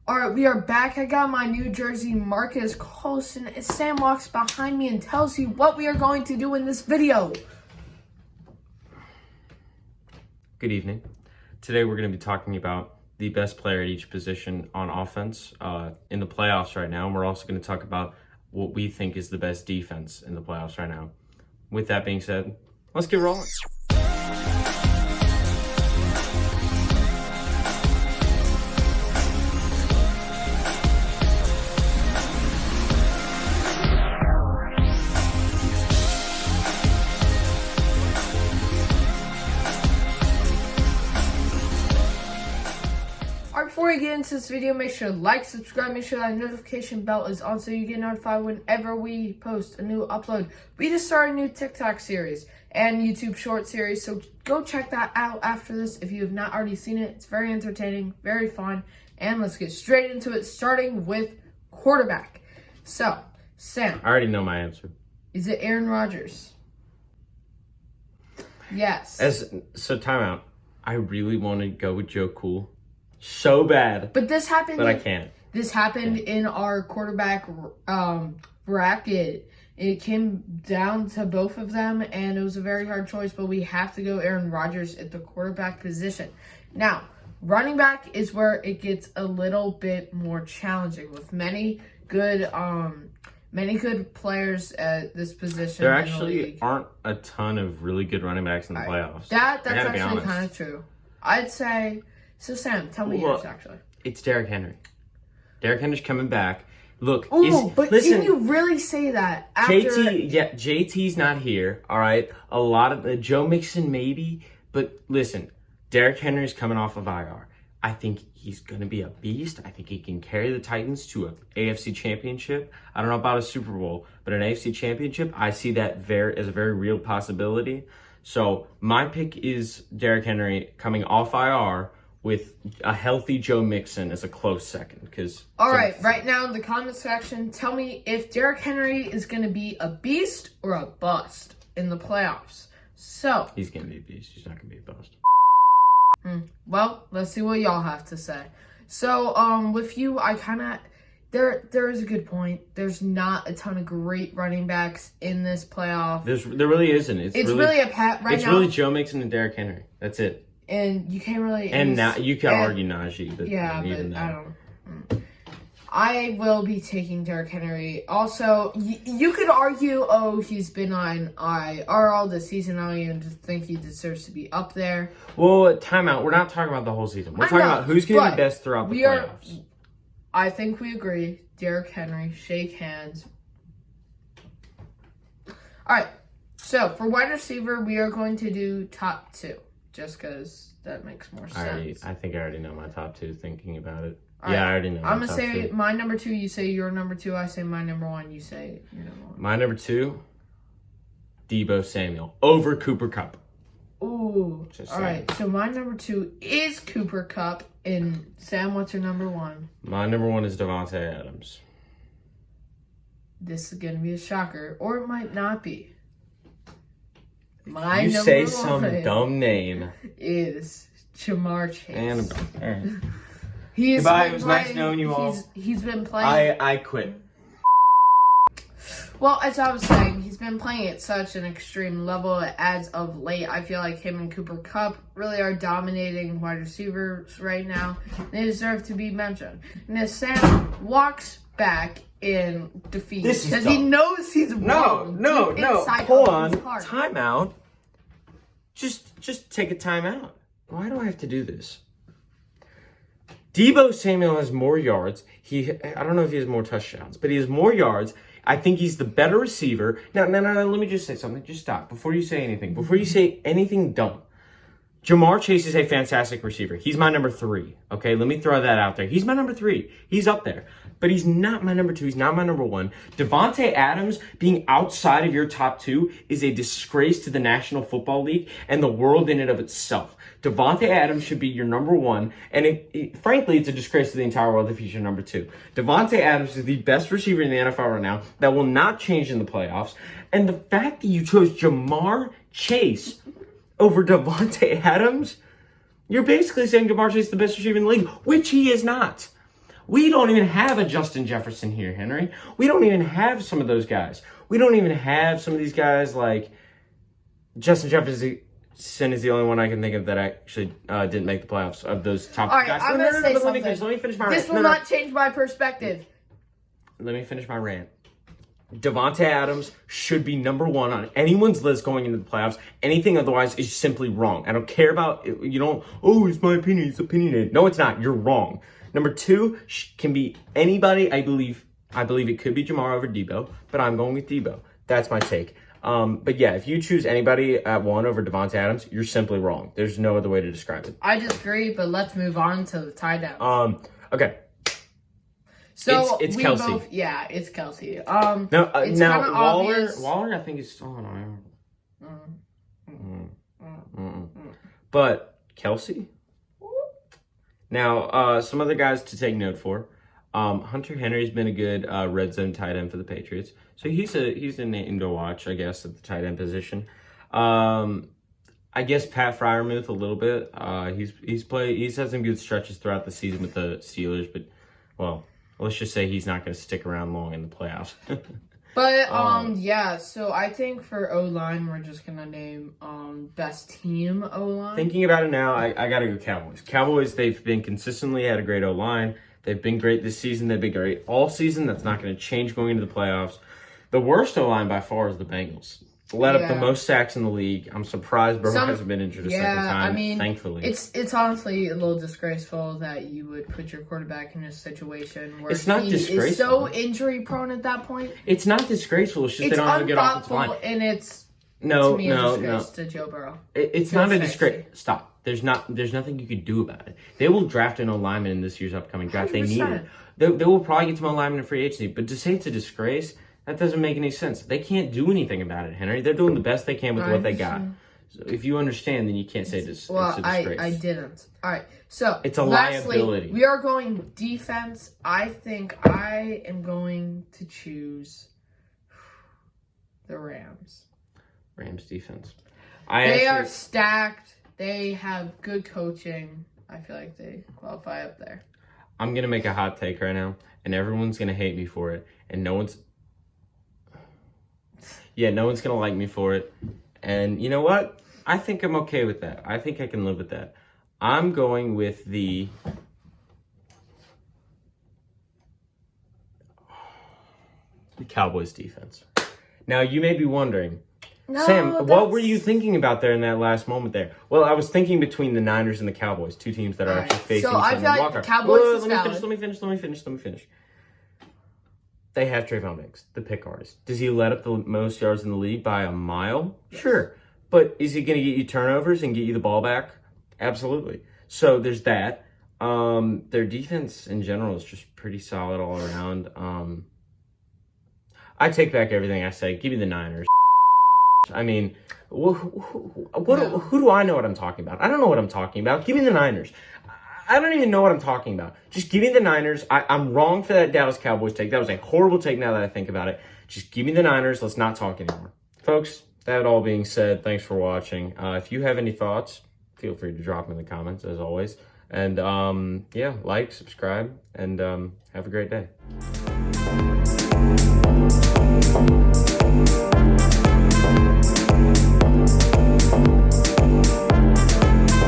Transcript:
All right, we are back. I got my new jersey, Marcus Colson. Sam walks behind me and tells you what we are going to do in this video. Good evening. Today we're going to be talking about the best player at each position on offense in the playoffs right now. And we're also going to talk about what we think is the best defense in the playoffs right now. With that being said, let's get rolling. Before we get into this video, make sure to like, subscribe, make sure that notification bell is on so you get notified whenever we post a new upload. We just started a new TikTok series and YouTube short series, so go check that out after this if you have not already seen it. It's very entertaining, very fun, and let's get straight into it, starting with quarterback. So, Sam. I already know my answer. Is it Aaron Rodgers? Yes. So timeout. I really want to go with Joe Cool. So bad. But this happened. But I can't. This happened in our quarterback bracket. It came down to both of them, and it was a very hard choice, but we have to go Aaron Rodgers at the quarterback position. Now, running back is where it gets a little bit more challenging with many good players at this position. There actually aren't a ton of really good running backs in the playoffs. That's actually kind of true. I'd say. So, Sam, tell me yours, actually. It's Derrick Henry. Derrick Henry's coming back. Look, listen, can you really say that? After... JT's not here, all right? A lot of Joe Mixon, maybe. But listen, Derrick Henry's coming off of IR. I think he's going to be a beast. I think he can carry the Titans to an AFC championship. I don't know about a Super Bowl, but an AFC championship, I see that as a very real possibility. So my pick is Derrick Henry coming off IR with a healthy Joe Mixon as a close second. All right, right now in the comment section, tell me if Derrick Henry is going to be a beast or a bust in the playoffs. So he's going to be a beast. He's not going to be a bust. Well, let's see what y'all have to say. So, with you, I kind of... There is a good point. There's not a ton of great running backs in this playoff. There really isn't. It's really a pat right now. It's really Joe Mixon and Derrick Henry. That's it. And you can't really... And now you can argue Najee, but yeah, but I don't... I will be taking Derrick Henry. Also, you could argue, he's been on IR all this season. I don't even think he deserves to be up there. Well, timeout. We're not talking about the whole season. We're talking about who's going to be best throughout the playoffs. I think we agree. Derrick Henry, shake hands. All right. So, for wide receiver, we are going to do top two. Just because that makes more sense. I think I already know my top two thinking about it. All right. I already know. I'm going to say my number two, you say your number two, I say my number one, you say your number one. My number two, Deebo Samuel over Cooper Kupp. Ooh. All right, so my number two is Cooper Kupp. And Sam, what's your number one? My number one is Davante Adams. This is going to be a shocker, or it might not be. You say some dumb name. Is Ja'Marr Chase. Goodbye, it was nice knowing you all. He's been playing. I quit. Well, as I was saying, he's been playing at such an extreme level as of late. I feel like him and Cooper Kupp really are dominating wide receivers right now. They deserve to be mentioned. And as Sam walks back in defeat because he knows he's wrong. No. Hold on. Timeout. Just take a timeout. Why do I have to do this? Deebo Samuel has more yards. I don't know if he has more touchdowns, but he has more yards. I think he's the better receiver. Now, let me just say something. Just stop. Before you say anything. Before you say anything dumb. Ja'Marr Chase is a fantastic receiver. He's my number 3. Okay, let me throw that out there. He's my number 3. He's up there. But he's not my number 2. He's not my number 1. Davante Adams being outside of your top 2 is a disgrace to the National Football League and the world in and of itself. Davante Adams should be your number 1. And frankly, it's a disgrace to the entire world if he's your number 2. Davante Adams is the best receiver in the NFL right now. That will not change in the playoffs. And the fact that you chose Ja'Marr Chase over Davante Adams, you're basically saying Ja'Marr Chase is the best receiver in the league, which he is not. We don't even have a Justin Jefferson here, Henry. We don't even have some of those guys. We don't even have some of these guys like Justin Jefferson is the only one I can think of that actually didn't make the playoffs of those top All right, guys. I'm going to say but something. Let me finish my This rant. will not change my perspective. Let me finish my rant. Devontae Adams should be number one on anyone's list going into the playoffs. Anything otherwise is simply wrong. I don't care about, it's my opinion, it's opinionated. No, it's not. You're wrong. Number two can be anybody. I believe it could be Jamar over Debo, but I'm going with Debo. That's my take. But yeah, if you choose anybody at one over Devontae Adams, you're simply wrong. There's no other way to describe it. I disagree, but let's move on to the tie downs. Okay. So it's we Kelsey. both, yeah, it's Kelsey. No, it's now kinda Waller, obvious. Waller, I think is still on IR. But Kelsey. Now, some other guys to take note for. Hunter Henry's been a good red zone tight end for the Patriots, so he's a name to watch, I guess, at the tight end position. I guess Pat Freiermuth a little bit. He's had some good stretches throughout the season with the Steelers, but let's just say he's not going to stick around long in the playoffs. But yeah, so I think for O-line we're just gonna name best team O-line. Thinking about it now, I gotta go Cowboys. Cowboys, they've been consistently had a great O-line. They've been great this season. They've been great all season. That's not going to change going into the playoffs. The worst O-line by far is the Bengals. Let up the most sacks in the league. I'm surprised Burrow hasn't been injured a second time, I mean, thankfully. It's honestly a little disgraceful that you would put your quarterback in a situation where It's not he disgraceful. is so injury prone at that point. It's not disgraceful. It's just they don't have a good offensive line. And it's No. to disgrace to Joe Burrow. It's not a disgrace. Stop. There's nothing you could do about it. They will draft an O-lineman in this year's upcoming draft. 100%. They need it. They will probably get some O-lineman in free agency. But to say it's a disgrace, that doesn't make any sense. They can't do anything about it, Henry. They're doing the best they can with what they got. So if you understand, then you can't say it's a disgrace. I didn't. All right. So it's a lastly, liability. We are going defense. I think I am going to choose the Rams. Rams defense. They are stacked. They have good coaching. I feel like they qualify up there. I'm going to make a hot take right now, and everyone's going to hate me for it, and no one's going to like me for it. And you know what? I think I'm okay with that. I think I can live with that. I'm going with the Cowboys defense. Now, you may be wondering, Sam, what were you thinking about there in that last moment there? Well, I was thinking between the Niners and the Cowboys, two teams that are actually facing each other. So I feel like the Cowboys is valid. Let me finish. They have Trayvon Diggs, the pick artist. Does he let up the most yards in the league by a mile? Yes. Sure. But is he going to get you turnovers and get you the ball back? Absolutely. So there's that. Their defense in general is just pretty solid all around. I take back everything I say. Give me the Niners. I mean, who do I know what I'm talking about? I don't know what I'm talking about. Give me the Niners. I don't even know what I'm talking about. Just give me the Niners. I'm wrong for that Dallas Cowboys take. That was a horrible take now that I think about it. Just give me the Niners. Let's not talk anymore. Folks, that all being said, thanks for watching. If you have any thoughts, feel free to drop them in the comments, as always. And, like, subscribe, and have a great day.